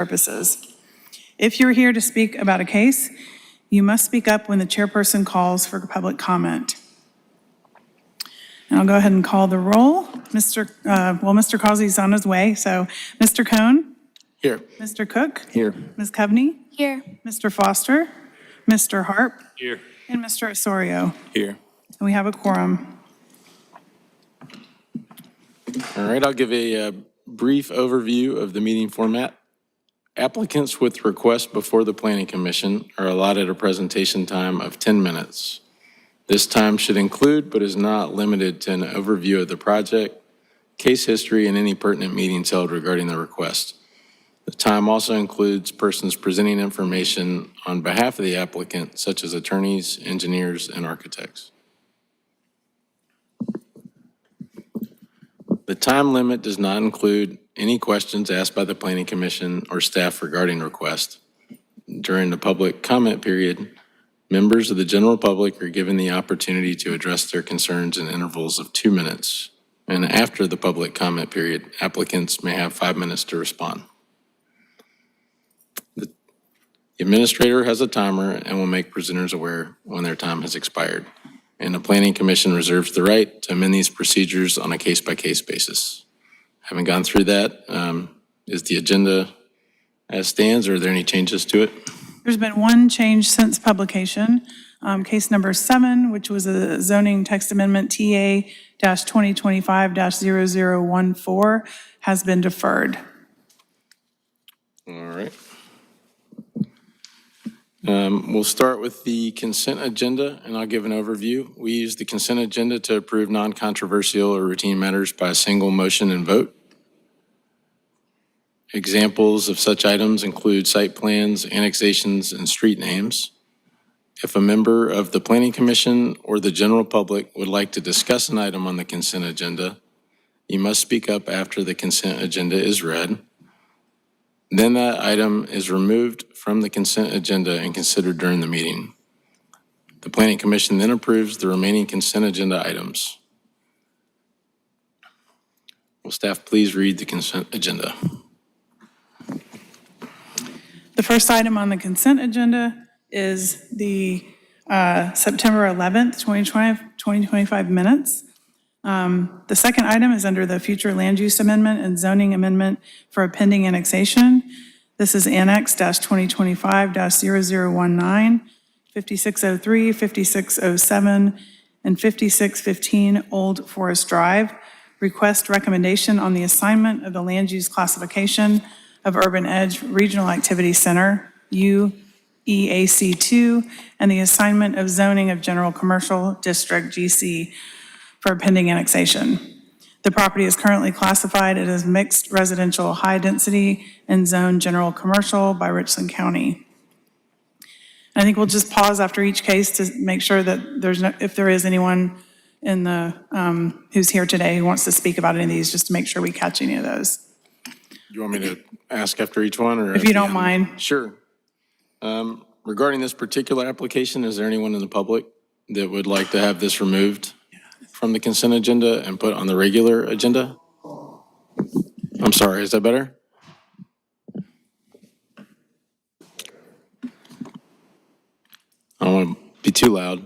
purposes. If you're here to speak about a case, you must speak up when the chairperson calls for public comment. And I'll go ahead and call the roll. Mr. Causey's on his way, so Mr. Cohn? Here. Mr. Cook? Here. Ms. Coveney? Here. Mr. Foster? Mr. Harp? Here. And Mr. Osorio. Here. And we have a quorum. All right, I'll give a brief overview of the meeting format. Applicants with requests before the Planning Commission are allotted a presentation time of 10 minutes. This time should include, but is not limited to, an overview of the project, case history, and any pertinent meetings held regarding the request. The time also includes persons presenting information on behalf of the applicant, such as attorneys, engineers, and architects. The time limit does not include any questions asked by the Planning Commission or staff regarding request. During the public comment period, members of the general public are given the opportunity to address their concerns in intervals of 2 minutes. And after the public comment period, applicants may have 5 minutes to respond. The administrator has a timer and will make presenters aware when their time has expired. And the Planning Commission reserves the right to amend these procedures on a case-by-case basis. Having gone through that, is the agenda as stands, or are there any changes to it? There's been one change since publication. Case number 7, which was a zoning text amendment TA-2025-0014, has been deferred. All right. We'll start with the consent agenda, and I'll give an overview. We use the consent agenda to approve non-controversial or routine matters by a single motion and vote. Examples of such items include site plans, annexations, and street names. If a member of the Planning Commission or the general public would like to discuss an item on the consent agenda, you must speak up after the consent agenda is read. Then that item is removed from the consent agenda and considered during the meeting. The Planning Commission then approves the remaining consent agenda items. Will staff please read the consent agenda? The first item on the consent agenda is the September 11th, 2025 minutes. The second item is under the future land use amendment and zoning amendment for a pending annexation. This is Annex-2025-0019, 5603, 5607, and 5615 Old Forest Drive. Request recommendation on the assignment of the land use classification of Urban Edge Regional Activity Center, UEAC2, and the assignment of zoning of General Commercial District, GC, for a pending annexation. The property is currently classified as mixed residential high density and zone general commercial by Richland County. I think we'll just pause after each case to make sure that there's no, if there is anyone in the, who's here today who wants to speak about any of these, just to make sure we catch any of those. You want me to ask after each one, or? If you don't mind. Sure. Regarding this particular application, is there anyone in the public that would like to have this removed from the consent agenda and put on the regular agenda? I'm sorry, is that better? I don't want to be too loud.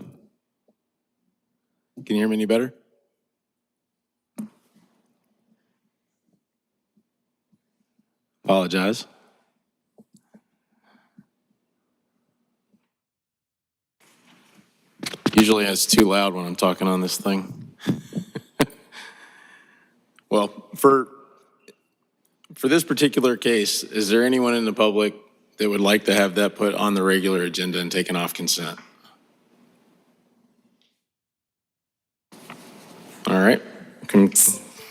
Can you hear me any better? Apologize. Usually it's too loud when I'm talking on this thing. Well, for this particular case, is there anyone in the public that would like to have that put on the regular agenda and taken off consent? All right, can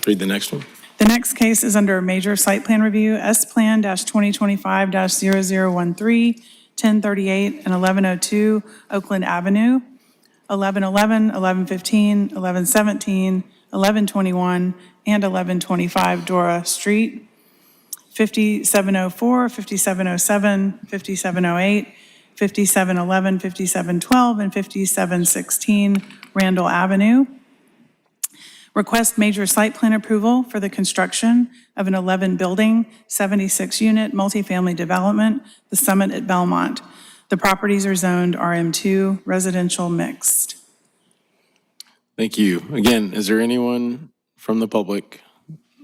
read the next one. The next case is under major site plan review, S-Plan-2025-0013, 1038 and 1102 Oakland Avenue, 1111, 1115, 1117, 1121, and 1125 Dora Street, 5704, 5707, 5708, 5711, 5712, and 5716 Randall Avenue. Request major site plan approval for the construction of an 11-building, 76-unit multifamily development, The Summit at Belmont. The properties are zoned RM2 residential mixed. Thank you. Again, is there anyone from the public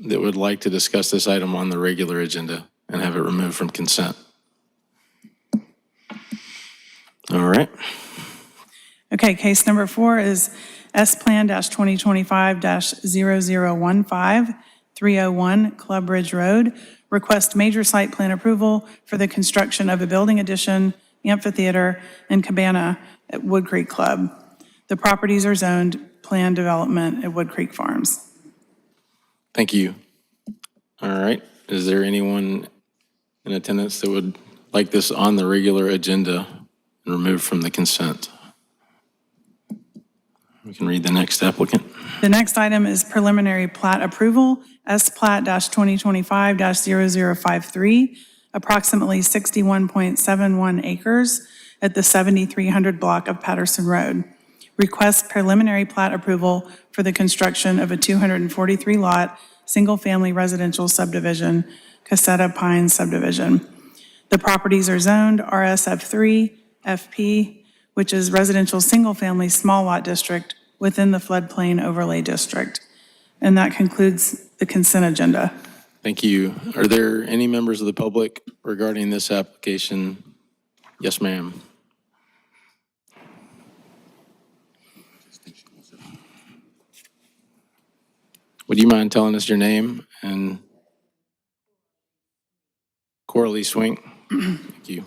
that would like to discuss this item on the regular agenda and have it removed from consent? All right. Okay, case number 4 is S-Plan-2025-0015, 301 Club Ridge Road. Request major site plan approval for the construction of a building addition, amphitheater, and cabana at Wood Creek Club. The properties are zoned planned development at Wood Creek Farms. Thank you. All right. Is there anyone in attendance that would like this on the regular agenda and removed from the consent? We can read the next applicant. The next item is preliminary plat approval, S-Plat-2025-0053, approximately 61.71 acres at the 7300 block of Patterson Road. Request preliminary plat approval for the construction of a 243-lot, single-family residential subdivision, Caseta Pines subdivision. The properties are zoned RSF3 FP, which is residential single-family small lot district within the floodplain overlay district. And that concludes the consent agenda. Thank you. Are there any members of the public regarding this application? Yes, ma'am. Would you mind telling us your name and Coralie Swink? Thank you.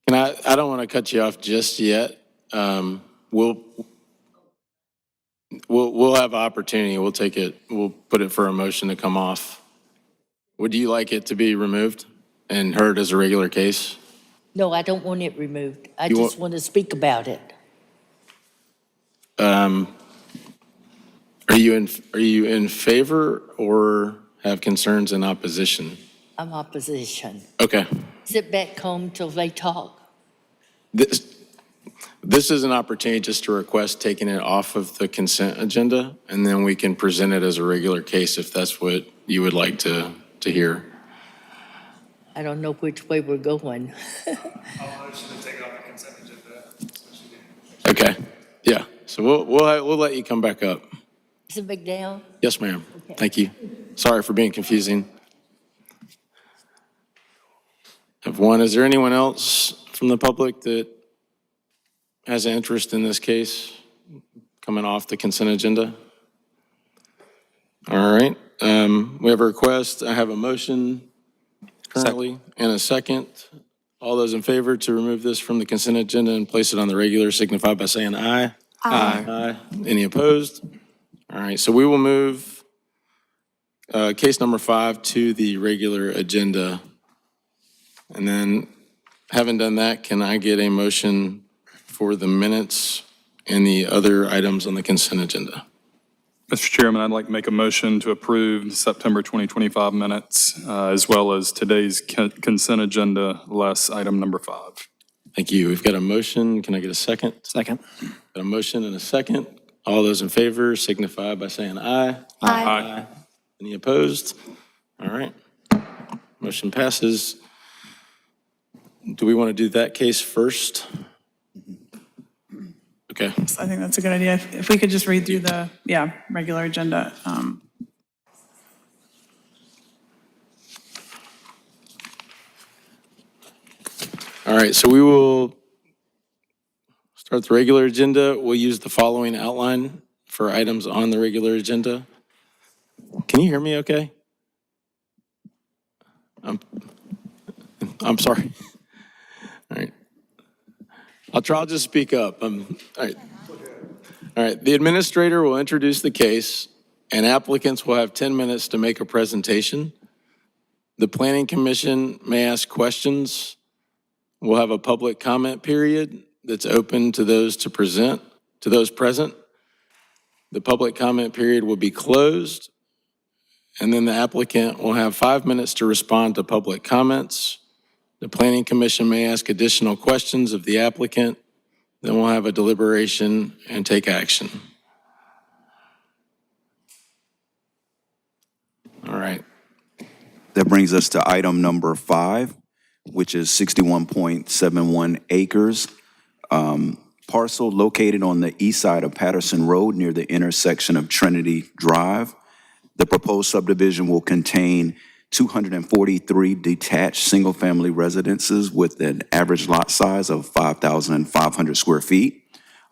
I don't want to cut you off just yet. We'll have opportunity. We'll take it, we'll put it for a motion to come off. Would you like it to be removed and heard as a regular case? No, I don't want it removed. I You just want to speak about it. Are you in favor or have concerns in opposition? I'm opposition. Okay. Sit back home till they talk. This is an opportunity just to request taking it off of the consent agenda, and then we can present it as a regular case if that's what you would like to hear. I don't know which way we're going. I'll motion to take it off the consent agenda. Okay, yeah, so we'll let you come back up. Mr. McDowell? Yes, ma'am. Okay. Thank you. Sorry for being confusing. Have one, is there anyone else from the public that has an interest in this case coming off the consent agenda? All right, we have a request. I have a motion currently and a second. All those in favor to remove this from the consent agenda and place it on the regular signify by saying aye. Aye. Any opposed? All right, so we will move case number 5 to the regular agenda. And then, having done that, can I get a motion for the minutes and the other items on the consent agenda? Mr. Chairman, I'd like to make a motion to approve the September 2025 minutes, as well as today's consent agenda, less item number 5. Thank you. We've got a motion. Can I get a second? Second. Got a motion and a second. All those in favor signify by saying aye. Aye. Any opposed? All right. Motion passes. Do we want to do that case first? Okay. So I think that's a good idea. If we could just read through the, regular agenda. All right, so we will start the regular agenda. We'll use the following outline for items on the regular agenda. Can you hear me okay? I'm sorry. All right. I'll just speak up. All right. All right, the administrator will introduce the case, and applicants will have 10 minutes to make a presentation. The Planning Commission may ask questions. We'll have a public comment period that's open to those present. The public comment period will be closed, and then the applicant will have 5 minutes to respond to public comments. The Planning Commission may ask additional questions of the applicant. Then we'll have a deliberation and take action. All right. That brings us to item number 5, which is 61.71 acres. Parcel located on the east side of Patterson Road near the intersection of Trinity Drive. The proposed subdivision will contain 243 detached single-family residences with an average lot size of 5,500 square feet.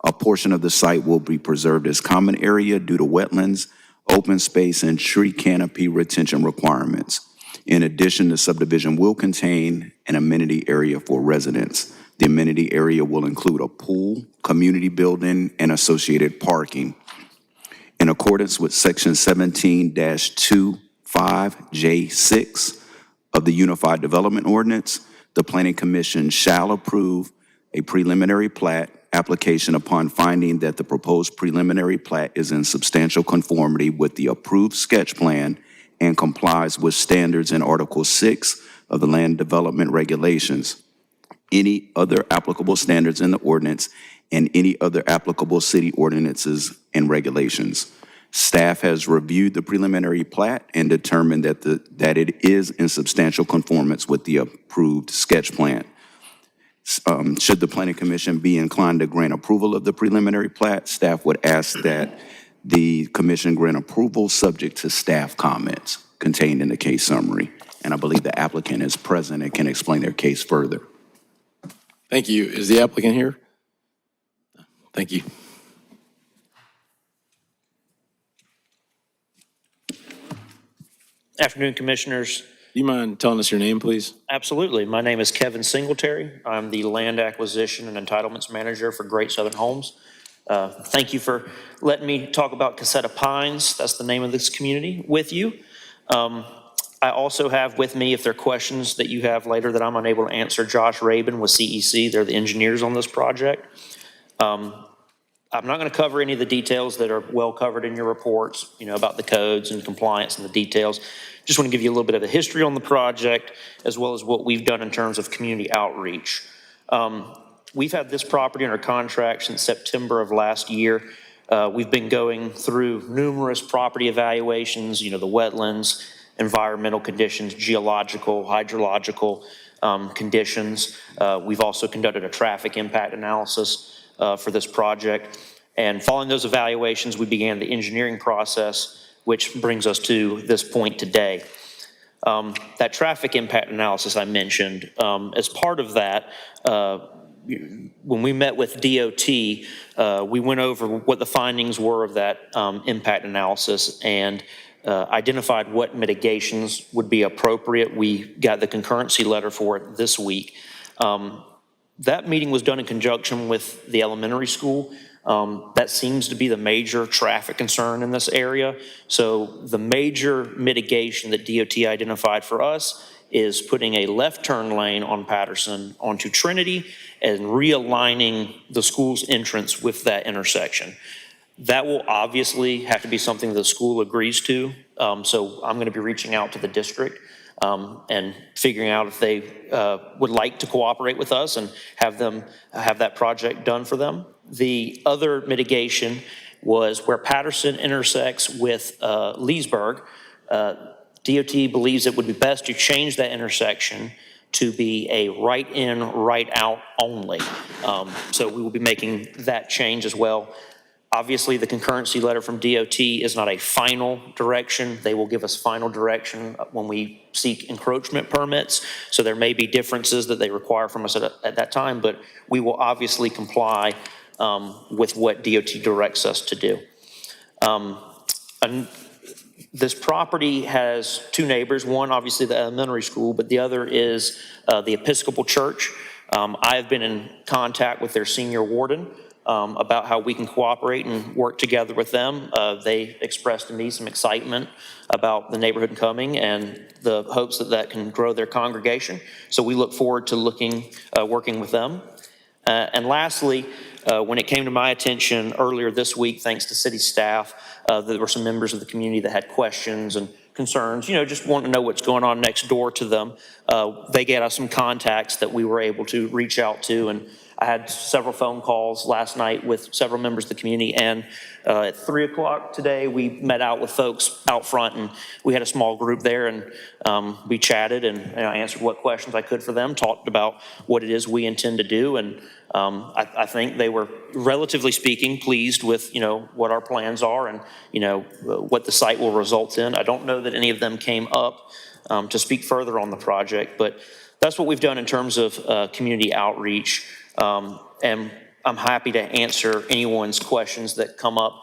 A portion of the site will be preserved as common area due to wetlands, open space, and tree canopy retention requirements. In addition, the subdivision will contain an amenity area for residents. The amenity area will include a pool, community building, and associated parking. In accordance with Section 17-25J6 of the Unified Development Ordinance, the Planning Commission shall approve a preliminary plat application upon finding that the proposed preliminary plat is in substantial conformity with the approved sketch plan and complies with standards in Article 6 of the Land Development Regulations, any other applicable standards in the ordinance, and any other applicable city ordinances and regulations. Staff has reviewed the preliminary plat and determined that it is in substantial conformance with the approved sketch plan. Should the Planning Commission be inclined to grant approval of the preliminary plat, staff would ask that the commission grant approval subject to staff comments contained in the case summary. And I believe the applicant is present and can explain their case further. Thank you. Is the applicant here? Thank you. Afternoon, Commissioners. Do you mind telling us your name, please? Absolutely. My name is Kevin Singletary. I'm the Land Acquisition and Entitlements Manager for Great Southern Homes. Thank you for letting me talk about Casetta Pines. That's the name of this community with you. I also have with me, if there are questions that you have later that I'm unable to answer, Josh Rabin with CEC. They're the engineers on this project. I'm not going to cover any of the details that are well covered in your reports, about the codes and compliance and the details. Just want to give you a little bit of a history on the project, as well as what we've done in terms of community outreach. We've had this property under contract since September of last year. We've been going through numerous property evaluations, the wetlands, environmental conditions, geological, hydrological conditions. We've also conducted a traffic impact analysis for this project. And following those evaluations, we began the engineering process, which brings us to this point today. That traffic impact analysis I mentioned, as part of that, when we met with DOT, we went over what the findings were of that impact analysis and identified what mitigations would be appropriate. We got the concurrency letter for it this week. That meeting was done in conjunction with the elementary school. That seems to be the major traffic concern in this area. So the major mitigation that DOT identified for us is putting a left turn lane on Patterson onto Trinity and realigning the school's entrance with that intersection. That will obviously have to be something the school agrees to. So I'm going to be reaching out to the district and figuring out if they would like to cooperate with us and have that project done for them. The other mitigation was where Patterson intersects with Leesburg. DOT believes it would be best to change that intersection to be a right in, right out only. So we will be making that change as well. Obviously, the concurrency letter from DOT is not a final direction. They will give us final direction when we seek encroachment permits. So there may be differences that they require from us at that time, but we will obviously comply with what DOT directs us to do. This property has two neighbors, one obviously the elementary school, but the other is the Episcopal Church. I have been in contact with their senior warden about how we can cooperate and work together with them. They expressed to me some excitement about the neighborhood coming and the hopes that that can grow their congregation. So we look forward to working with them. And lastly, When it came to my attention earlier this week, thanks to city staff, there were some members of the community that had questions and concerns, just wanting to know what's going on next door to them. They gave us some contacts that we were able to reach out to, and I had several phone calls last night with several members of the community, and at 3 o'clock today, we met out with folks out front, and we had a small group there, and we chatted, and I answered what questions I could for them, talked about what it is we intend to do, and I think they were, relatively speaking, pleased with, what our plans are and, what the site will result in. I don't know that any of them came up to speak further on the project, but that's what we've done in terms of community outreach. And I'm happy to answer anyone's questions that come up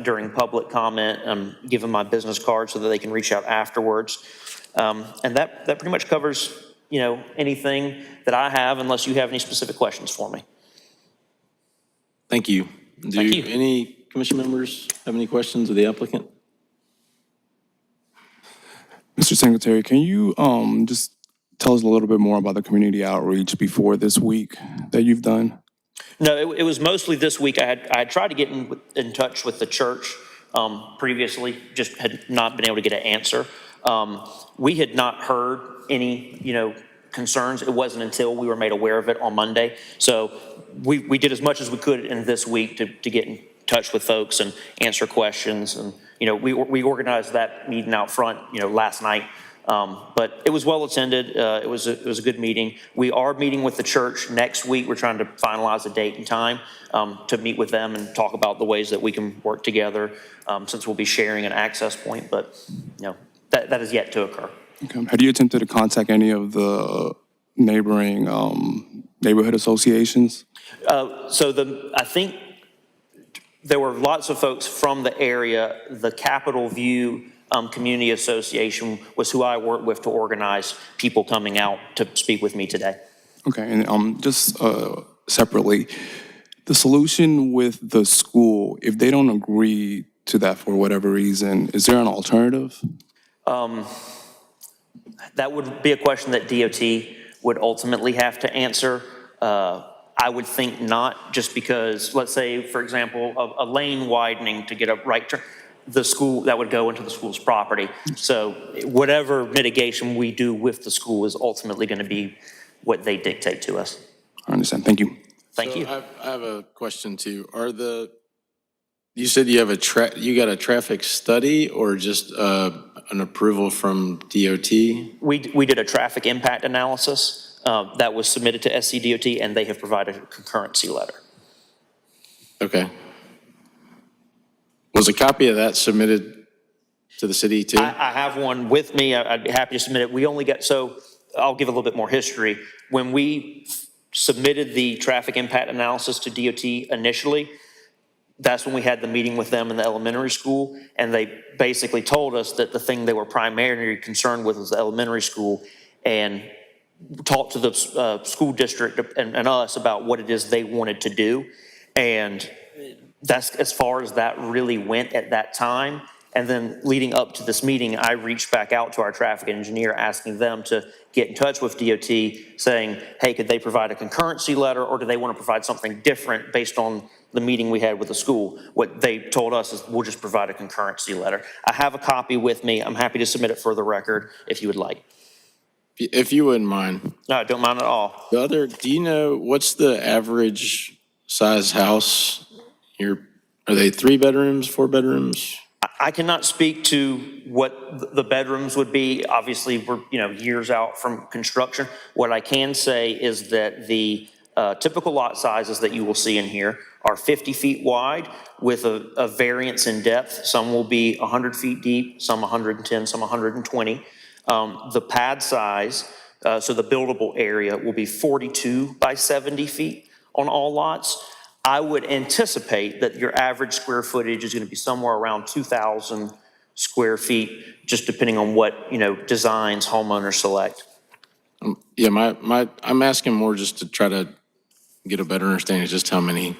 during public comment. I'm giving my business card so that they can reach out afterwards. And that pretty much covers, anything that I have, unless you have any specific questions for me. Thank you. Thank you. Any commission members have any questions of the applicant? Mr. Singletary, can you just tell us a little bit more about the community outreach before this week that you've done? No, it was mostly this week. I had tried to get in touch with the church previously, just had not been able to get an answer. We had not heard any, concerns. It wasn't until we were made aware of it on Monday. So we did as much as we could in this week to get in touch with folks and answer questions. And, we organized that meeting out front, last night. But it was well attended. It was a good meeting. We are meeting with the church next week. We're trying to finalize a date and time to meet with them and talk about the ways that we can work together since we'll be sharing an access point. But, that is yet to occur. Okay. Have you attempted to contact any of the neighboring neighborhood associations? I think there were lots of folks from the area. The Capitol View Community Association was who I worked with to organize people coming out to speak with me today. Okay, and just separately, the solution with the school, if they don't agree to that for whatever reason, is there an alternative? That would be a question that DOT would ultimately have to answer. I would think not, just because, let's say, for example, a lane widening to get a right turn, the school, that would go into the school's property. So whatever mitigation we do with the school is ultimately going to be what they dictate to us. I understand. Thank you. Thank you. I have a question too. You said you have you got a traffic study or just an approval from DOT? We did a traffic impact analysis that was submitted to SCDOT, and they have provided a concurrency letter. Okay. Was a copy of that submitted to the city too? I have one with me. I'd be happy to submit it. We only got, so I'll give a little bit more history. When we submitted the traffic impact analysis to DOT initially, that's when we had the meeting with them in the elementary school, and they basically told us that the thing they were primarily concerned with was the elementary school, and talked to the school district and us about what it is they wanted to do. And that's as far as that really went at that time. And then leading up to this meeting, I reached back out to our traffic engineer asking them to get in touch with DOT saying, hey, could they provide a concurrency letter, or do they want to provide something different based on the meeting we had with the school? What they told us is we'll just provide a concurrency letter. I have a copy with me. I'm happy to submit it for the record if you would like. If you wouldn't mind. No, I don't mind at all. Do you know what's the average size house? Are they 3 bedrooms, 4 bedrooms? I cannot speak to what the bedrooms would be. Obviously, we're years out from construction. What I can say is that the typical lot sizes that you will see in here are 50 feet wide with a variance in depth. Some will be 100 feet deep, some 110, some 120. The pad size, so the buildable area, will be 42 by 70 feet on all lots. I would anticipate that your average square footage is going to be somewhere around 2,000 square feet, just depending on what, designs homeowners select. Yeah, I'm asking more just to try to get a better understanding of just how many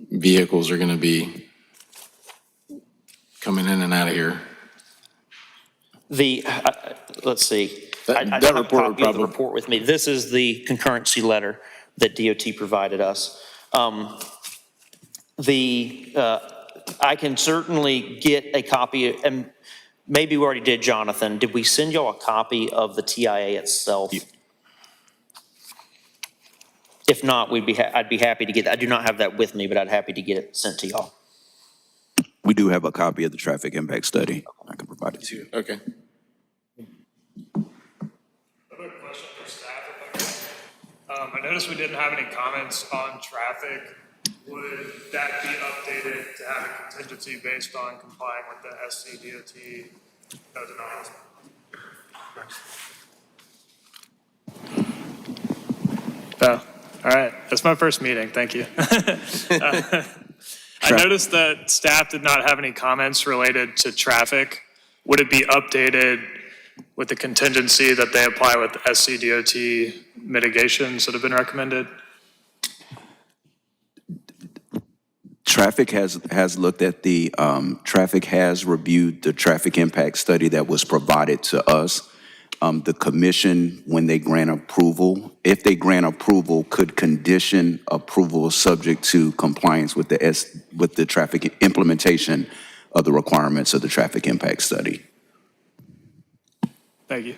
vehicles are going to be coming in and out of here. Let's see. That I don't have a report would copy of the probably- report with me. This is the concurrency letter that DOT provided us. I can certainly get a copy, and maybe we already did, Jonathan. Did we send y'all a copy of the TIA itself? If not, I'd be happy to get that. I do not have that with me, but I'd happy to get it sent to y'all. We do have a copy of the traffic impact study. I can provide it to you. Okay. I have a question for staff, if I can. I noticed we didn't have any comments on traffic. Would that be updated to have a contingency based on complying with the SCDOT denials? Oh, all right. That's my first meeting. Thank you. I noticed that staff did not have any comments related to traffic. Would it be updated with the contingency that they apply with SCDOT mitigations that have been recommended? Traffic has looked at the, traffic has reviewed the traffic impact study that was provided to us. The commission, when they grant approval, if they grant approval, could condition approval subject to compliance with the traffic implementation of the requirements of the traffic impact study. Thank you.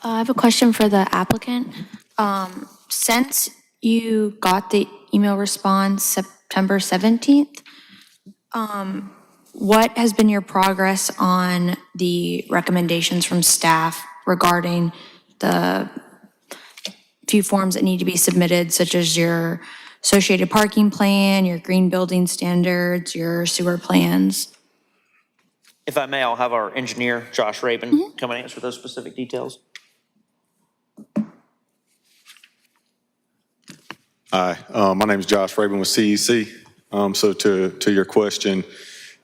I have a question for the applicant. Since you got the email response September 17th, what has been your progress on the recommendations from staff regarding the few forms that need to be submitted, such as your associated parking plan, your green building standards, your sewer plans? If I may, I'll have our engineer, Josh Rabin, come and answer those specific details. Hi, my name is Josh Rabin with CEC. So to your question,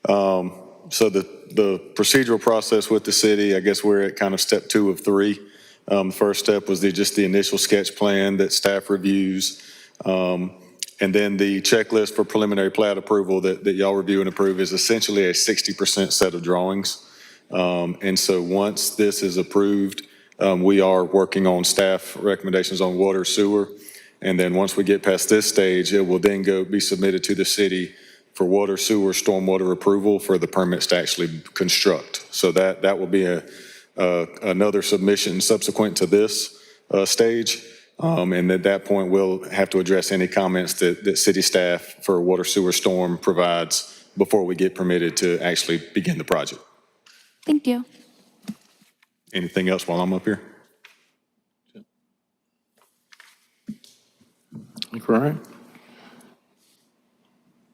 so the procedural process with the city, I guess we're at kind of step 2 of 3. The first step was just the initial sketch plan that staff reviews. And then the checklist for preliminary plat approval that y'all review and approve is essentially a 60% set of drawings. And so once this is approved, we are working on staff recommendations on water, sewer. And then once we get past this stage, it will then be submitted to the city for water, sewer, stormwater approval for the permits to actually construct. So that will be another submission subsequent to this stage. And at that point, we'll have to address any comments that city staff for water, sewer, storm provides before we get permitted to actually begin the project. Thank you. Anything else while I'm up here? I think we're all right.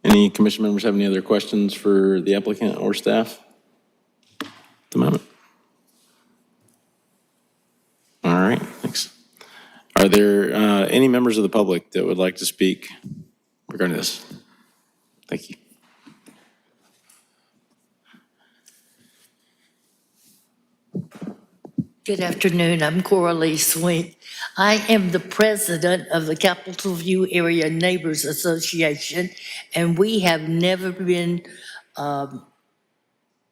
Any commission members have any other questions for the applicant or staff at the moment? All right, thanks. Are there any members of the public that would like to speak regarding this? Thank you. Good afternoon, I'm Coralie Swink. I am the president of the Capitol View Area Neighbors Association, and we have never been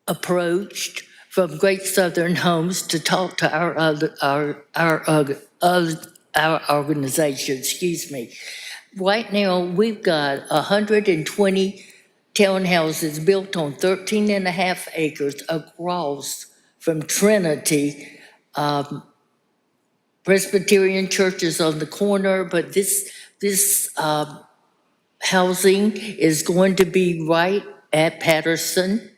approached from Great Southern Homes to talk to our organization, excuse me. Right now, we've got 120 townhouses built on 13 and a half acres across from Trinity. Presbyterian Church is on the corner, but this housing is going to be right at Patterson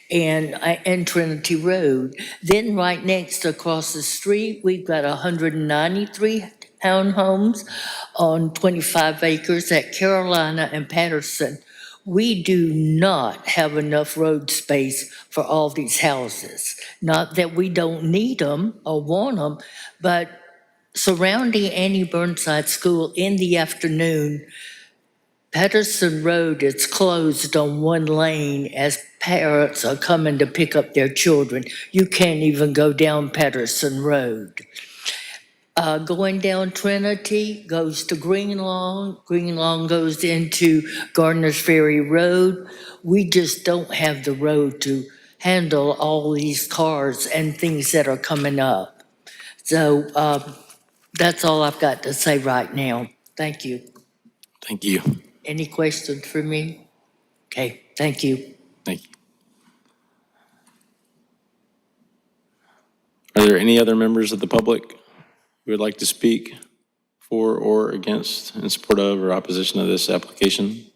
and Trinity Road. Then right next across the street, we've got 193 townhomes on 25 acres at Carolina and Patterson. We do not have enough road space for all these houses. Not that we don't need them or want them, but surrounding Annie Burnside School in the afternoon, Patterson Road is closed on one lane as parents are coming to pick up their children. You can't even go down Patterson Road. Going down Trinity goes to Greenlawn. Greenlawn goes into Gardner's Ferry Road. We just don't have the road to handle all these cars and things that are coming up. So that's all I've got to say right now. Thank you. Thank you. Any questions for me? Okay, thank you. Thank you. Are there any other members of the public who would like to speak for or against, in support of, or opposition to this application?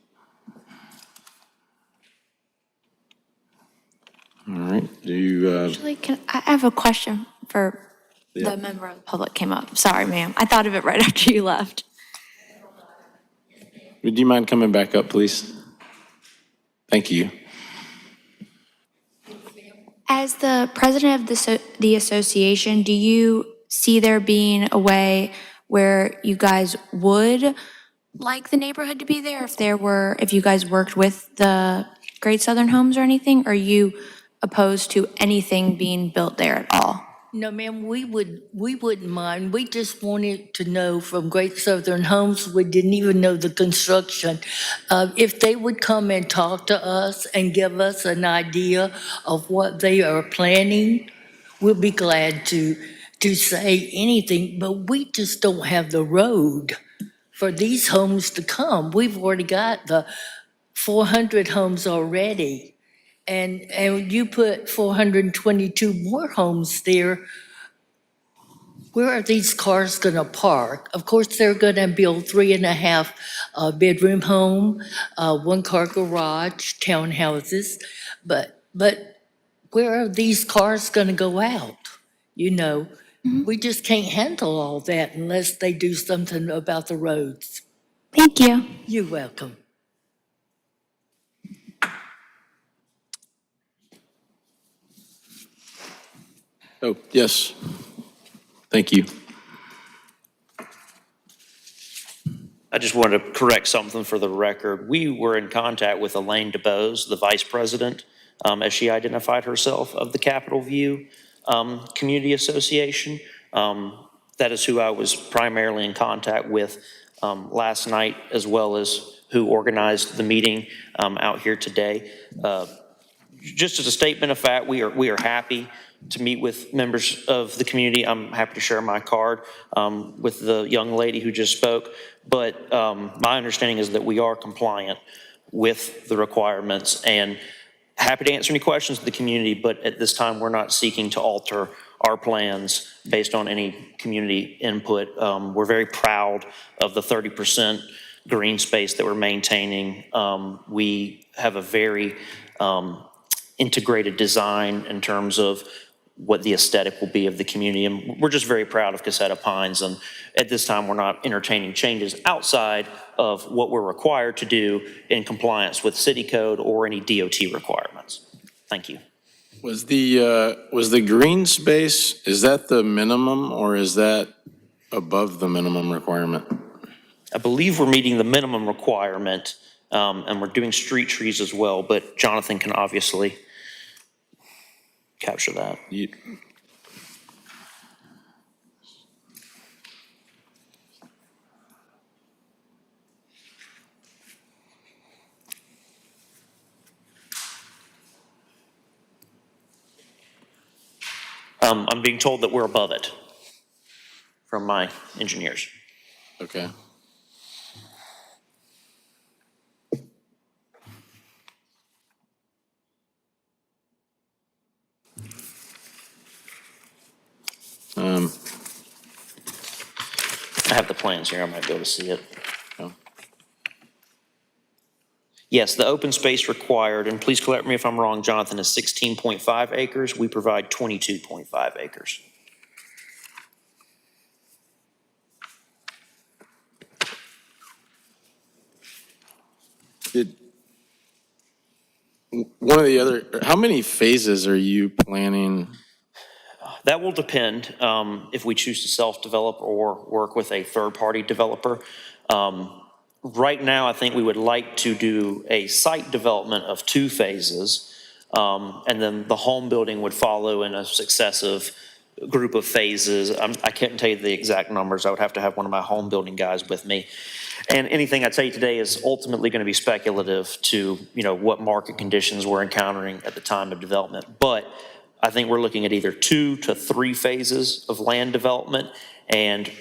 All right, do you, Actually, I have a question for Yeah. the member of the public came up. Sorry, ma'am. I thought of it right after you left. would you mind coming back up, please? Thank you. As the president of the association, do you see there being a way where you guys would like the neighborhood to be there if you guys worked with the Great Southern Homes or anything? Are you opposed to anything being built there at all? No, ma'am, we wouldn't mind. We just wanted to know from Great Southern Homes, we didn't even know the construction. If they would come and talk to us and give us an idea of what they are planning, we'll be glad to say anything, but we just don't have the road for these homes to come. We've already got the 400 homes already. And you put 422 more homes there. Where are these cars going to park? Of course, they're going to build 3.5 bedroom home, 1-car garage, townhouses. But where are these cars going to go out? You know, we just can't handle all that unless they do something about the roads. Thank you. You're welcome. Oh, yes. Thank you. I just wanted to correct something for the record. We were in contact with Elaine DeBose, the vice president, as she identified herself, of the Capitol View Community Association. That is who I was primarily in contact with last night, as well as who organized the meeting out here today. Just as a statement of fact, we are happy to meet with members of the community. I'm happy to share my card with the young lady who just spoke, but my understanding is that we are compliant with the requirements, and happy to answer any questions of the community, but at this time, we're not seeking to alter our plans based on any community input. We're very proud of the 30% green space that we're maintaining. We have a very integrated design in terms of what the aesthetic will be of the community. And we're just very proud of Casetta Pines. And at this time, we're not entertaining changes outside of what we're required to do in compliance with city code or any DOT requirements. Thank you. Was the green space, is that the minimum or is that above the minimum requirement? I believe we're meeting the minimum requirement, and we're doing street trees as well, but Jonathan can obviously capture that. I'm being told that we're above it from my engineers. Okay. I have the plans here, I might be able to see it. Yes, the open space required, and please correct me if I'm wrong, Jonathan, is 16.5 acres. We provide 22.5 acres. One of the other, how many phases are you planning? That will depend if we choose to self-develop or work with a third-party developer. Right now, I think we would like to do a site development of 2 phases, and then the home building would follow in a successive group of phases. I can't tell you the exact numbers. I would have to have one of my home building guys with me. And anything I tell you today is ultimately going to be speculative to, what market conditions we're encountering at the time of development. But I think we're looking at either 2 to 3 phases of land development, and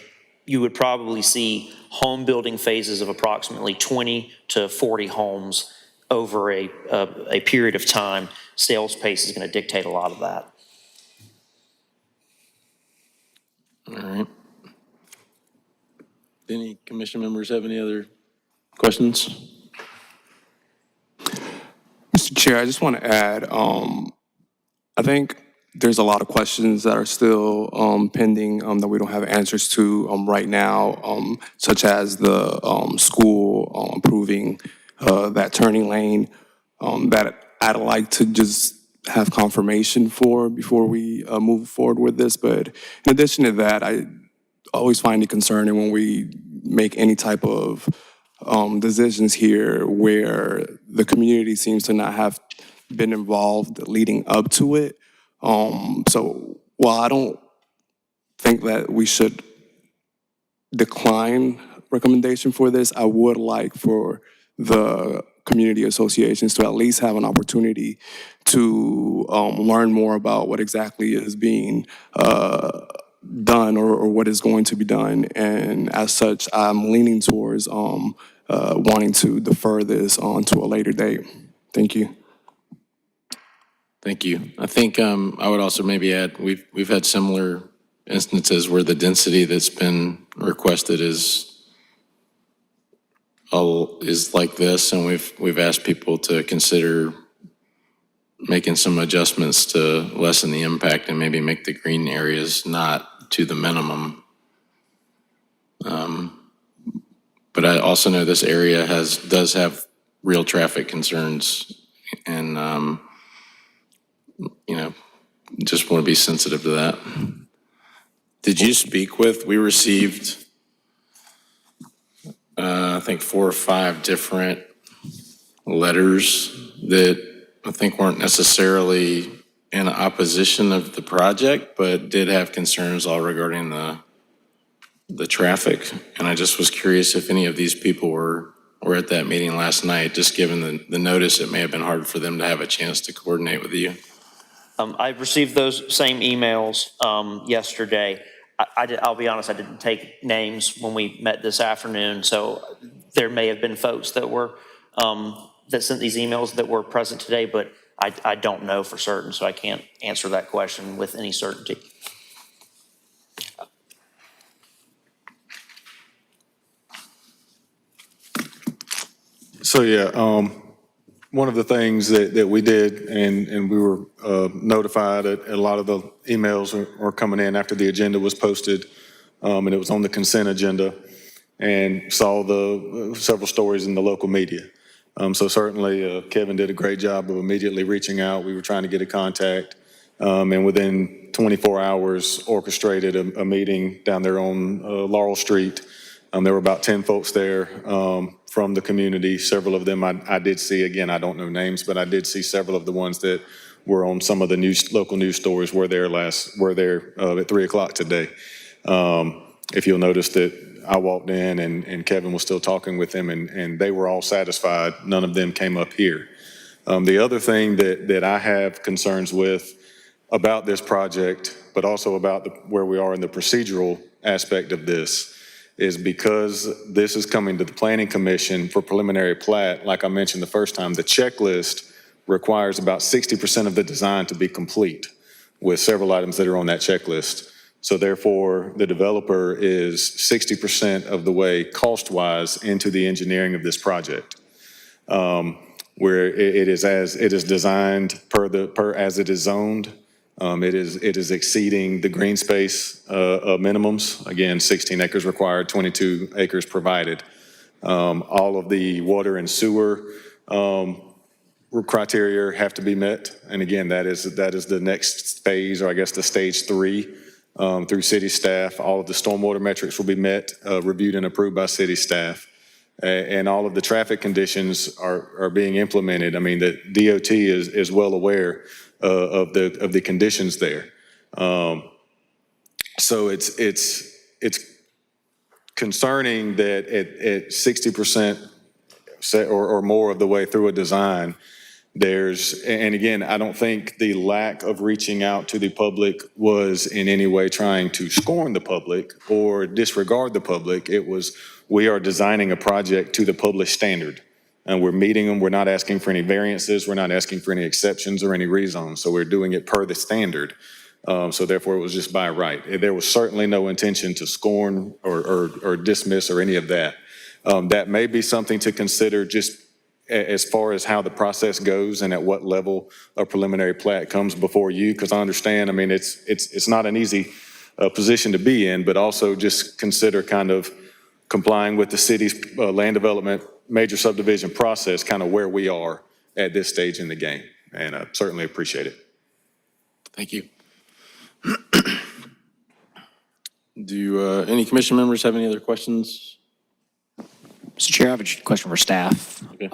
you would probably see home building phases of approximately 20 to 40 homes over a period of time. Sales pace is going to dictate a lot of that. All right. Any commission members have any other questions? Mr. Chair, I just want to add, I think there's a lot of questions that are still pending that we don't have answers to right now, such as the school approving that turning lane that I'd like to just have confirmation for before we move forward with this. But in addition to that, I always find it concerning when we make any type of decisions here where the community seems to not have been involved leading up to it. So while I don't think that we should decline recommendation for this, I would like for the community associations to at least have an opportunity to learn more about what exactly is being done or what is going to be done. And as such, I'm leaning towards wanting to defer this on to a later date. Thank you. Thank you. I think I would also maybe add, we've had similar instances where the density that's been requested is like this, and we've asked people to consider making some adjustments to lessen the impact and maybe make the green areas not to the minimum. But I also know this area does have real traffic concerns, and just want to be sensitive to that. Did you speak with? We received, I think 4 or 5 different letters that I think weren't necessarily in opposition of the project, but did have concerns all regarding the traffic. And I just was curious if any of these people were at that meeting last night, just given the notice, it may have been hard for them to have a chance to coordinate with you. I received those same emails yesterday. I'll be honest, I didn't take names when we met this afternoon, so there may have been folks that were that sent these emails that were present today, but I don't know for certain, so I can't answer that question with any certainty. So, yeah, one of the things that we did, and we were notified that a lot of the emails are coming in after the agenda was posted, and it was on the consent agenda, and saw the several stories in the local media. So certainly Kevin did a great job of immediately reaching out. We were trying to get a contact, and within 24 hours orchestrated a meeting down there on Laurel Street. There were about 10 folks there from the community. Several of them I did see. Again, I don't know names, but I did see several of the ones that were on some of the local news stories were there at 3 o'clock today. If you'll notice that I walked in and Kevin was still talking with them, and they were all satisfied. None of them came up here. The other thing that I have concerns with about this project, but also about where we are in the procedural aspect of this, is because this is coming to the Planning Commission for preliminary plat. Like I mentioned the first time, the checklist requires about 60% of the design to be complete, with several items that are on that checklist. So therefore, the developer is 60% of the way cost-wise into the engineering of this project, where it is designed as it is zoned. It is exceeding the green space minimums. Again, 16 acres required, 22 acres provided. All of the water and sewer criteria have to be met. And again, that is the next phase, or I guess the stage 3 through city staff. All of the stormwater metrics will be met, reviewed and approved by city staff. And all of the traffic conditions are being implemented. I mean, the DOT is well aware of the conditions there. So it's concerning that at 60% or more of the way through a design, And again, I don't think the lack of reaching out to the public was in any way trying to scorn the public or disregard the public. It was, we are designing a project to the published standard. And we're meeting them. We're not asking for any variances. We're not asking for any exceptions or any rezones. So we're doing it per the standard. So therefore, it was just by right. There was certainly no intention to scorn or dismiss or any of that. That may be something to consider just as far as how the process goes and at what level a preliminary plat comes before you, because I understand, I mean, it's not an easy position to be in, but also just consider kind of complying with the city's land development major subdivision process, kind of where we are at this stage in the game. And I certainly appreciate it. Thank you. Do any commission members have any other questions? Mr. Chair, I have a question for staff. Okay.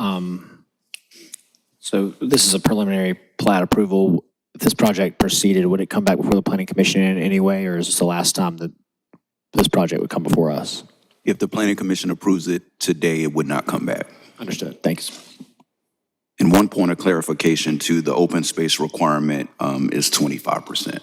So this is a preliminary plat approval. If this project proceeded, would it come back before the planning commission in any way, or is this the last time that this project would come before us? If the planning commission approves it today, it would not come back. Understood. Thanks. And one point of clarification to the open space requirement is 25%.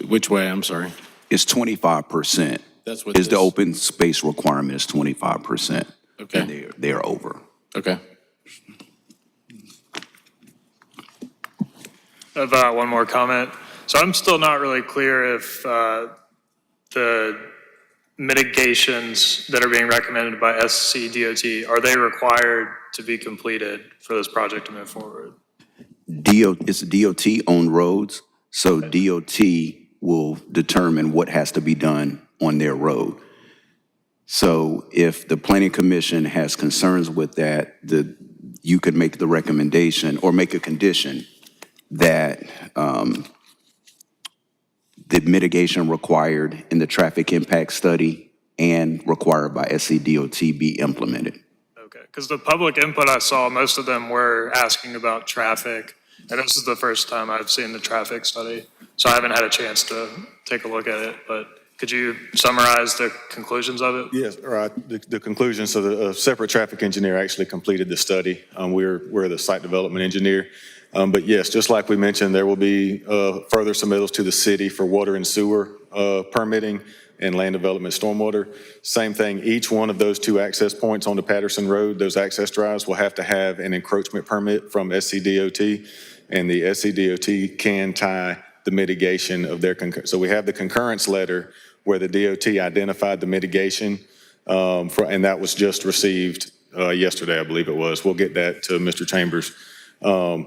Which way? I'm sorry. It's 25%. That's what Is the this- open space requirement is 25%. Okay. And they're over. Okay. I have one more comment. So I'm still not really clear if the mitigations that are being recommended by SCDOT, are they required to be completed for this project to move forward? It's DOT-owned roads, so DOT will determine what has to be done on their road. So if the planning commission has concerns with that, you could make the recommendation or make a condition that the mitigation required in the traffic impact study and required by SCDOT be implemented. Okay, because the public input I saw, most of them were asking about traffic. And this is the first time I've seen the traffic study. So I haven't had a chance to take a look at it, but could you summarize the conclusions of it? Yes, right. The conclusion, so a separate traffic engineer actually completed the study. We're the site development engineer. But yes, just like we mentioned, there will be further submittals to the city for water and sewer permitting and land development stormwater. Same thing, each one of those two access points onto Patterson Road, those access drives will have to have an encroachment permit from SCDOT. And the SCDOT can tie the mitigation of their, so we have the concurrence letter where the DOT identified the mitigation, and that was just received yesterday, I believe it was. We'll get that to Mr. Chambers. But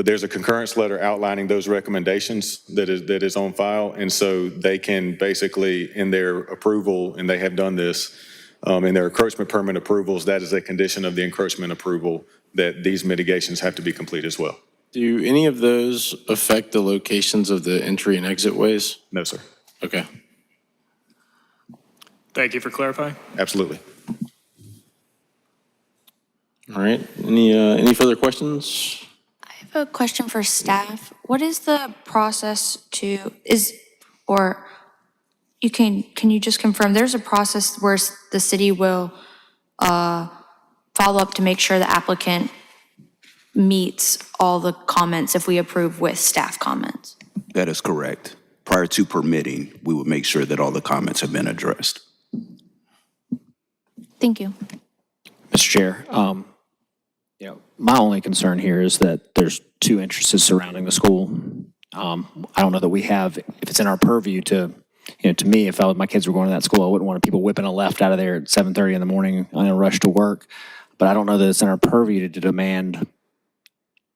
there's a concurrence letter outlining those recommendations that is on file, and so they can basically, in their approval, and they have done this, in their encroachment permit approvals, that is a condition of the encroachment approval that these mitigations have to be complete as well. Do any of those affect the locations of the entry and exit ways? No, sir. Okay. Thank you for clarifying. Absolutely. All right. Any further questions? I have a question for staff. What is the process can you just confirm, there's a process where the city will follow up to make sure the applicant meets all the comments if we approve with staff comments? That is correct. Prior to permitting, we would make sure that all the comments have been addressed. Thank you. Mr. Chair, my only concern here is that there's two entrances surrounding the school. I don't know that we have, if it's in our purview to me, if my kids were going to that school, I wouldn't want people whipping a left out of there at 7:30 in the morning on a rush to work. But I don't know that it's in our purview to demand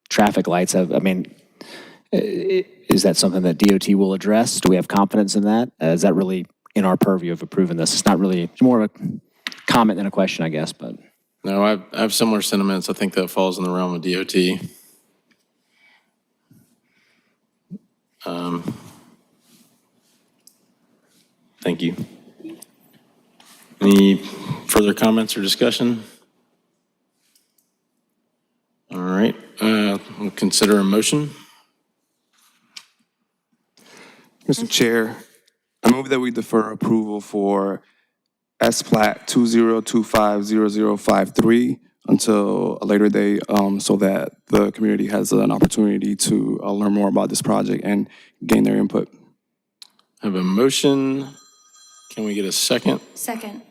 traffic lights. Is that something that DOT will address? Do we have confidence in that? Is that really in our purview of approving this? It's not really, it's more of a comment than a question, I guess, but. No, I have similar sentiments. I think that falls in the realm of DOT. Thank you. Any further comments or discussion? All right, we'll consider a motion. Mr. Chair, I move that we defer approval for S-Plat 20250053 until a later date so that the community has an opportunity to learn more about this project and gain their input. I have a motion. Can we get a second? Second.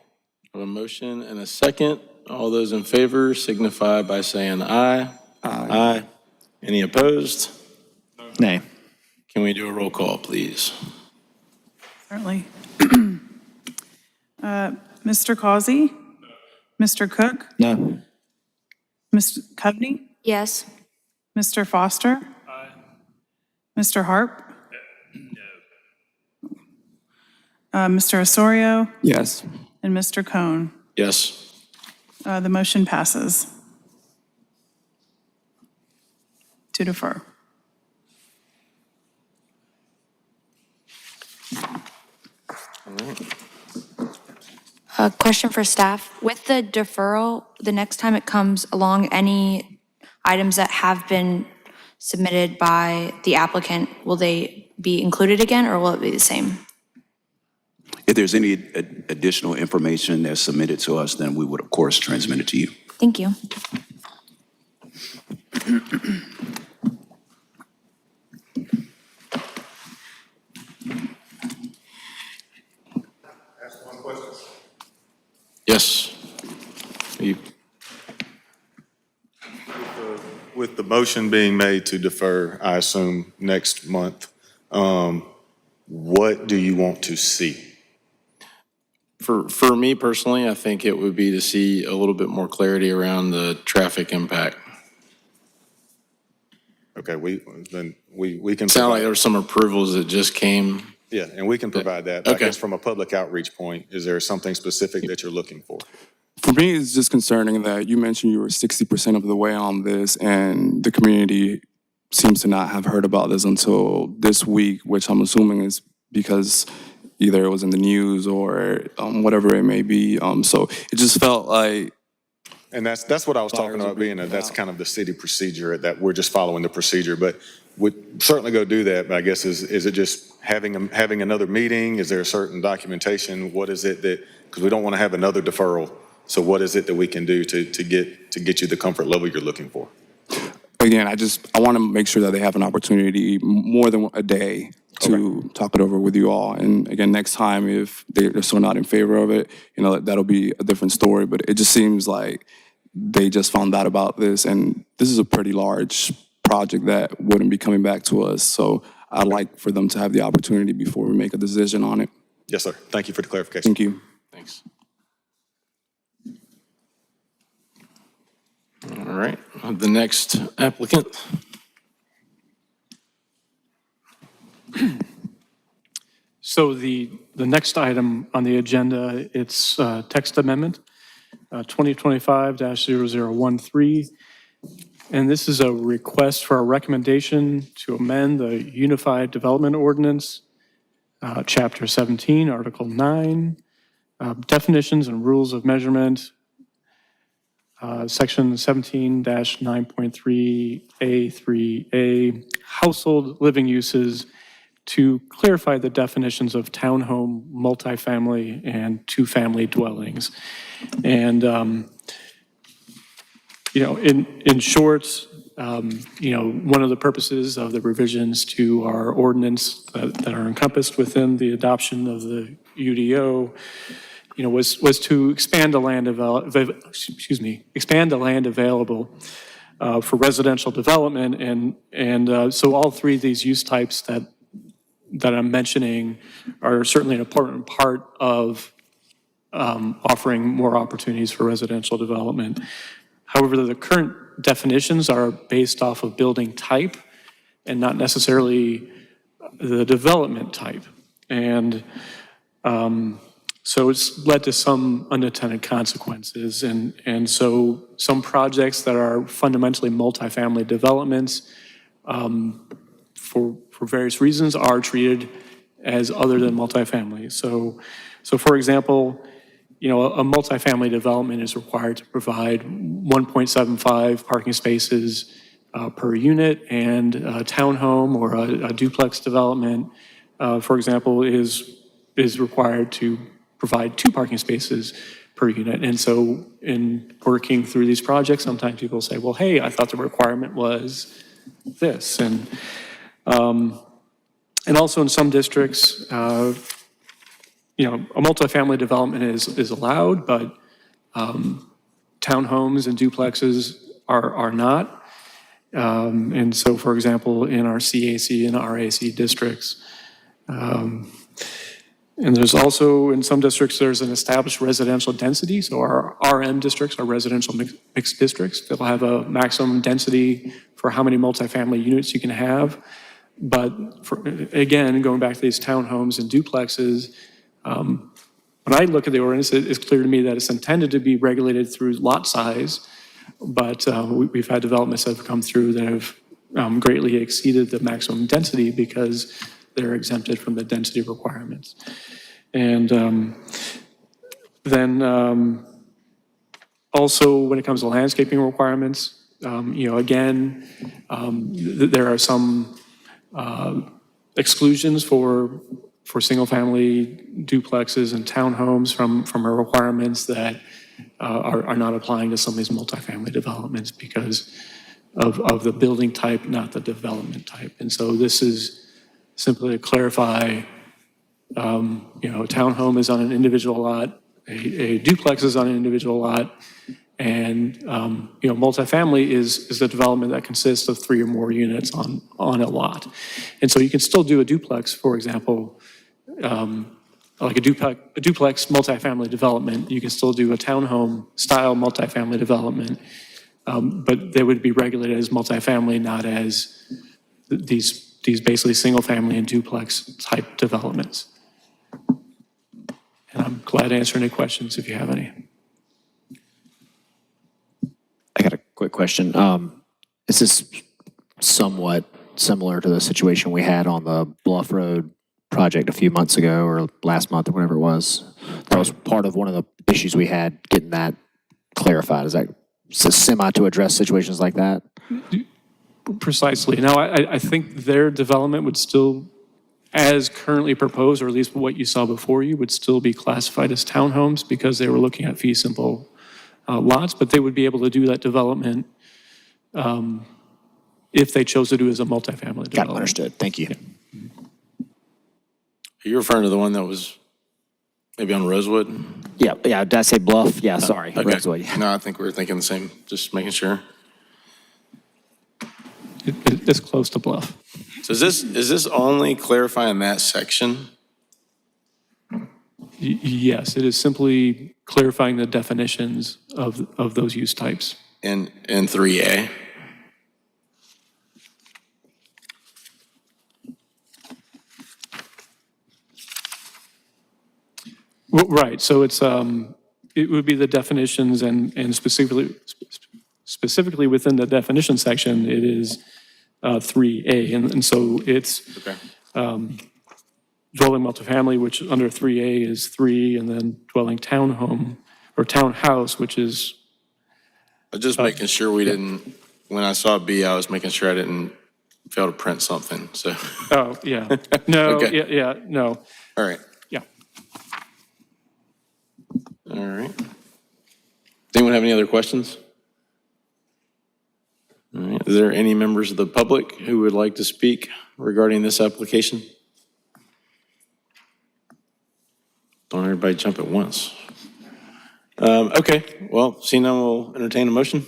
I have a motion and a second. All those in favor signify by saying aye. Aye. Any opposed? Nay. Can we do a roll call, please? Certainly. Mr. Causey? Mr. Cook? No. Mr. Covney? Yes. Mr. Foster? Mr. Harp? Mr. Osorio? Yes. And Mr. Cohn? Yes. The motion passes. To defer. A question for staff. With the deferral, the next time it comes along, any items that have been submitted by the applicant, will they be included again, or will it be the same? If there's any additional information that's submitted to us, then we would, of course, transmit it to you. Thank you. Yes. You- With the motion being made to defer, I assume, next month, what do you want to see? For me personally, I think it would be to see a little bit more clarity around the traffic impact. Okay, we can. Sound like provide- there were some approvals that just came. Yeah, and we can provide that. I Okay. guess from a public outreach point, is there something specific that you're looking for? For me, it's just concerning that you mentioned you were 60% of the way on this, and the community seems to not have heard about this until this week, which I'm assuming is because either it was in the news or whatever it may be. So it just felt like, And that's what I was talking about, being that's kind of the city procedure, that we're just following the procedure, but we'd certainly go do that. But I guess, is it just having another meeting? Is there a certain documentation? What is it that, because we don't want to have another deferral. So what is it that we can do to get you the comfort level you're looking for? again, I want to make sure that they have an opportunity more than a day to talk it over with you all. And again, next time, if they're still not in favor of it, that'll be a different story. But it just seems like they just found out about this, and this is a pretty large project that wouldn't be coming back to us. So I'd like for them to have the opportunity before we make a decision on it. Yes, sir. Thank you for the clarification. Thank you. Thanks. All right, the next applicant. So the next item on the agenda, it's text amendment, 2025-0013. And this is a request for a recommendation to amend the Unified Development Ordinance, Chapter 17, Article 9, definitions and rules of measurement, Section 17-9.3A3A, household living uses, to clarify the definitions of townhome, multifamily, and two-family dwellings. And, in short, one of the purposes of the revisions to our ordinance that are encompassed within the adoption of the UDO, was to expand the land available for residential development. And so all three of these use types that I'm mentioning are certainly an important part of offering more opportunities for residential development. However, the current definitions are based off of building type and not necessarily the development type. And so it's led to some unintended consequences. And so some projects that are fundamentally multifamily developments for various reasons are treated as other than multifamily. So for example, a multifamily development is required to provide 1.75 parking spaces per unit, and a townhome or a duplex development, for example, is required to provide 2 parking spaces per unit. And so in working through these projects, sometimes people say, well, hey, I thought the requirement was this. And also in some districts, a multifamily development is allowed, but townhomes and duplexes are not. And so, for example, in our CAC and RAC districts, and there's also, in some districts, there's an established residential density. So our RM districts are residential mixed districts. They'll have a maximum density for how many multifamily units you can have. But again, going back to these townhomes and duplexes, when I look at the ordinance, it's clear to me that it's intended to be regulated through lot size. But we've had developments that have come through that have greatly exceeded the maximum density because they're exempted from the density requirements. And then also when it comes to landscaping requirements, again, there are some exclusions for single-family duplexes and townhomes from our requirements that are not applying to some of these multifamily developments because of the building type, not the development type. And so this is simply to clarify, a townhome is on an individual lot, a duplex is on an individual lot, and, multifamily is the development that consists of 3 or more units on a lot. And so you can still do a duplex, for example, like a duplex multifamily development. You can still do a townhome style multifamily development, but they would be regulated as multifamily, not as these basically single family and duplex type developments. And I'm glad to answer any questions if you have any. I got a quick question. Is this somewhat similar to the situation we had on the Bluff Road project a few months ago or last month or whatever it was? That was part of one of the issues we had, getting that clarified. Is that semi to address situations like that? Precisely. Now, I think their development would still, as currently proposed, or at least what you saw before you, would still be classified as townhomes because they were looking at fee simple lots, but they would be able to do that development if they chose to do it as a multifamily development. Got it, understood. Thank you. Are you referring to the one that was maybe on Rosewood? Yeah. Did I say Bluff? Yeah, sorry. Okay. Rosewood. No, I think we were thinking the same, just making sure. It's close to Bluff. So is this only clarifying that section? Yes, it is simply clarifying the definitions of those use types. In 3A? Well, right, so it would be the definitions and specifically within the definition section, it is 3A. And so it's Okay. dwelling multifamily, which under 3A is 3, and then dwelling townhome or townhouse, which is, I was just making sure we didn't, when I saw B, I was making sure I didn't fail to print something, so. oh, yeah. No, Okay. yeah, no, All right, yeah. all right. Does anyone have any other questions? All right, is there any members of the public who would like to speak regarding this application? Don't everybody jump at once. Okay, well, seeing none, we'll entertain a motion.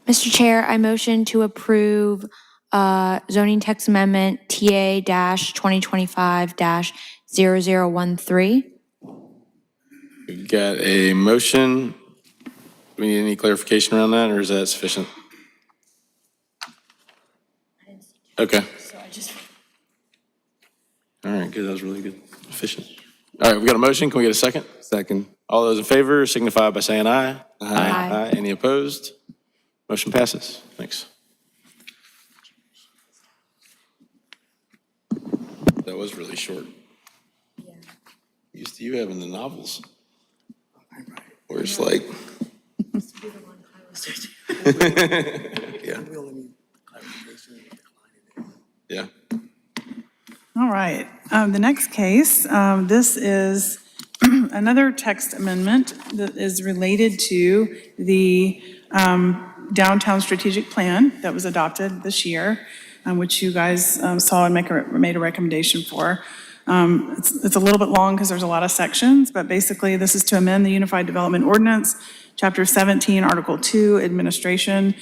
Mr. Chair, I motion to approve zoning text amendment TA-2025-0013. We've got a motion. Do we need any clarification around that, or is that sufficient? Okay. All right, good, that was really good, efficient. All right, we got a motion, can we get a second? Second. All those in favor signify by saying aye. Aye. Any opposed? Motion passes, thanks. That was really short. Used to you having the novels. Where it's like. Yeah. Yeah. All right, the next case, this is another text amendment that is related to the downtown strategic plan that was adopted this year, which you guys saw and made a recommendation for. It's a little bit long because there's a lot of sections, but basically this is to amend the Unified Development Ordinance, Chapter 17, Article 2, Administration,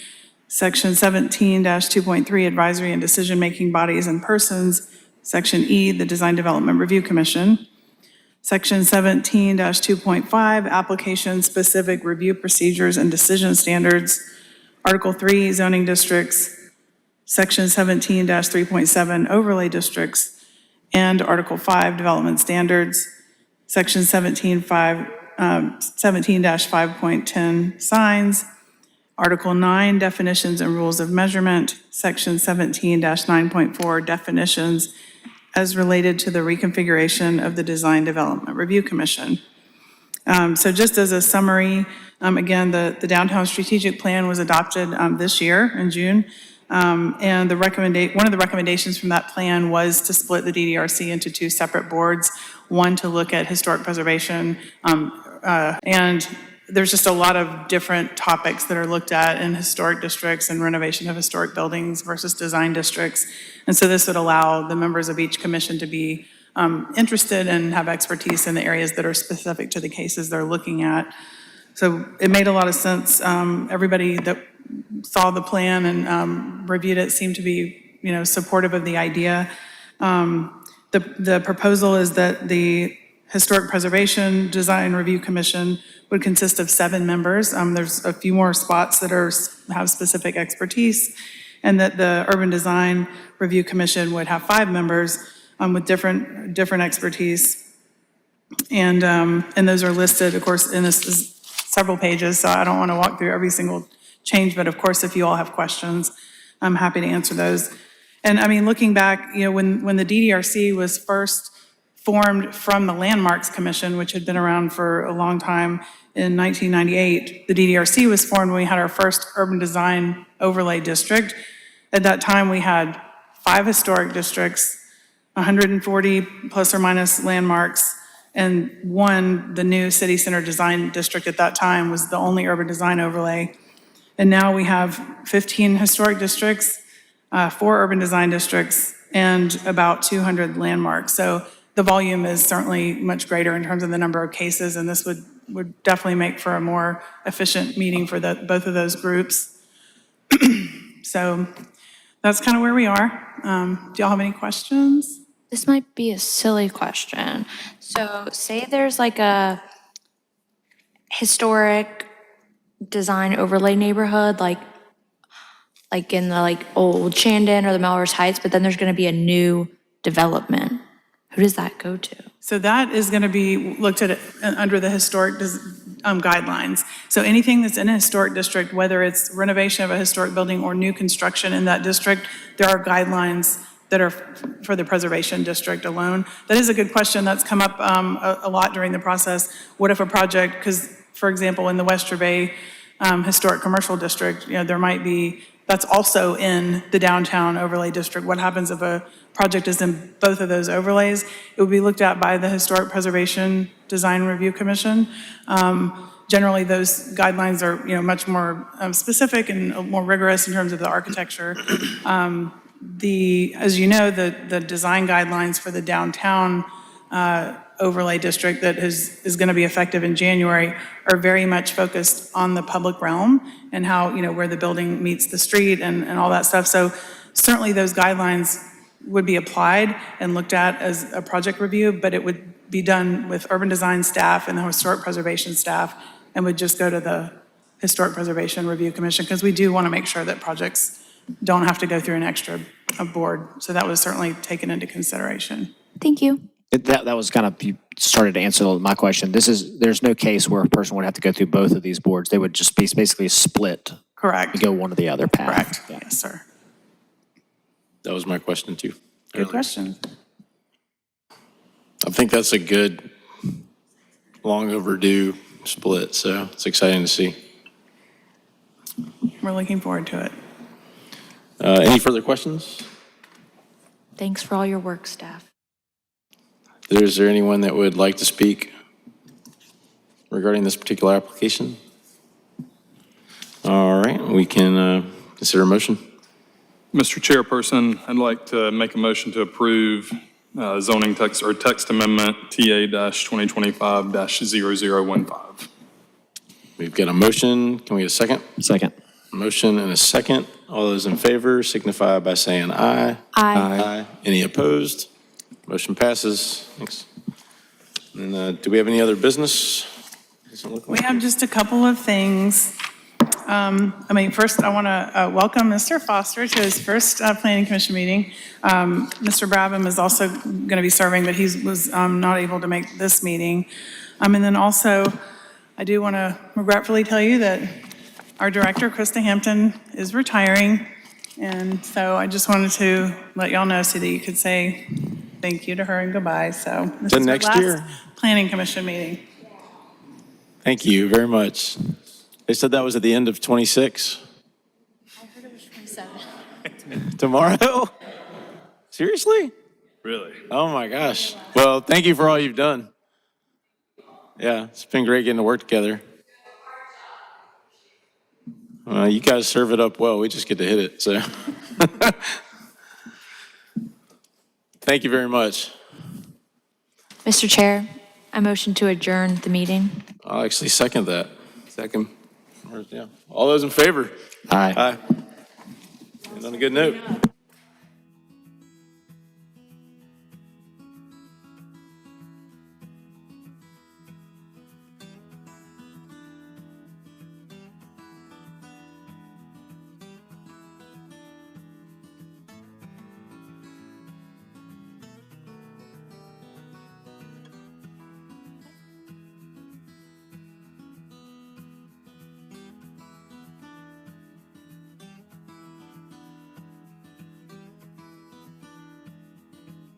Section 17-2.3, Advisory and Decision-Making Bodies and Persons, Section E, the Design Development Review Commission, Section 17-2.5, Application-Specific Review Procedures and Decision Standards, Article 3, Zoning Districts, Section 17-3.7, Overlay Districts, and Article 5, Development Standards, Section 17-5.10, Signs, Article 9, Definitions and Rules of Measurement, Section 17-9.4, Definitions as related to the reconfiguration of the Design Development Review Commission. So just as a summary, again, the Downtown Strategic Plan was adopted this year in June. And one of the recommendations from that plan was to split the DDRC into two separate boards, one to look at historic preservation, and there's just a lot of different topics that are looked at in historic districts and renovation of historic buildings versus design districts. And so this would allow the members of each commission to be interested and have expertise in the areas that are specific to the cases they're looking at. So it made a lot of sense. Everybody that saw the plan and reviewed it seemed to be, supportive of the idea. The proposal is that the Historic Preservation Design Review Commission would consist of 7 members. There's a few more spots that have specific expertise, and that the Urban Design Review Commission would have 5 members with different expertise. And those are listed, of course, in this is several pages, so I don't want to walk through every single change, but of course, if you all have questions, I'm happy to answer those. And I mean, looking back, when the DDRC was first formed from the Landmarks Commission, which had been around for a long time, in 1998, the DDRC was formed when we had our first urban design overlay district. At that time, we had 5 historic districts, 140 plus or minus landmarks, and the new city center design district at that time was the only urban design overlay. And now we have 15 historic districts, 4 urban design districts, and about 200 landmarks. So the volume is certainly much greater in terms of the number of cases, and this would definitely make for a more efficient meeting for both of those groups. So that's kind of where we are. Do y'all have any questions? This might be a silly question. So say there's like a historic design overlay neighborhood, like in the old Shandon or the Melrose Heights, but then there's going to be a new development. Who does that go to? So that is going to be looked at under the historic guidelines. So anything that's in a historic district, whether it's renovation of a historic building or new construction in that district, there are guidelines that are for the preservation district alone. That is a good question. That's come up a lot during the process. What if a project, because for example, in the West Gervais Historic Commercial District, there might be, that's also in the downtown overlay district. What happens if a project is in both of those overlays? It would be looked at by the Historic Preservation Design Review Commission. Generally, those guidelines are much more specific and more rigorous in terms of the architecture. As you know, the design guidelines for the downtown overlay district that is going to be effective in January are very much focused on the public realm and how, where the building meets the street and all that stuff. So certainly those guidelines would be applied and looked at as a project review, but it would be done with urban design staff and the historic preservation staff and would just go to the Historic Preservation Review Commission, because we do want to make sure that projects don't have to go through an extra board. So that was certainly taken into consideration. Thank you. That was kind of, you started to answer my question. There's no case where a person would have to go through both of these boards. They would just be basically split. Correct. Go one or the other path. Correct. Yeah. Yes, sir. That was my question too. Good question. I think that's a good, long overdue split, so it's exciting to see. We're looking forward to it. Any further questions? Thanks for all your work, staff. Is there anyone that would like to speak regarding this particular application? All right, we can consider a motion. Mr. Chairperson, I'd like to make a motion to approve zoning text or text amendment TA-2025-0015. We've got a motion. Can we get a second? Second. Motion and a second. All those in favor signify by saying aye. Aye. Any opposed? Motion passes. Thanks. And do we have any other business? Doesn't look We like have just a couple of things. First, I want to welcome Mr. Foster to his first Planning Commission meeting. Mr. Brabham is also going to be serving, but he was not able to make this meeting. And then also, I do want to regretfully tell you that our director, Krista Hampton, is retiring. And so I just wanted to let y'all know so that you could say thank you to her and goodbye. So this Then is her next year? last Planning Commission meeting. Thank you very much. They said that was at the end of 26? I heard it was 27. Tomorrow? Seriously? Really? Oh my gosh. Well, thank you for all you've done. Yeah, it's been great getting to work together. You guys serve it up well. We just get to hit it, so. Thank you very much. Mr. Chair, I motion to adjourn the meeting. I'll actually second that. Second. Yeah. All those in favor? Aye. Aye. And on a good note.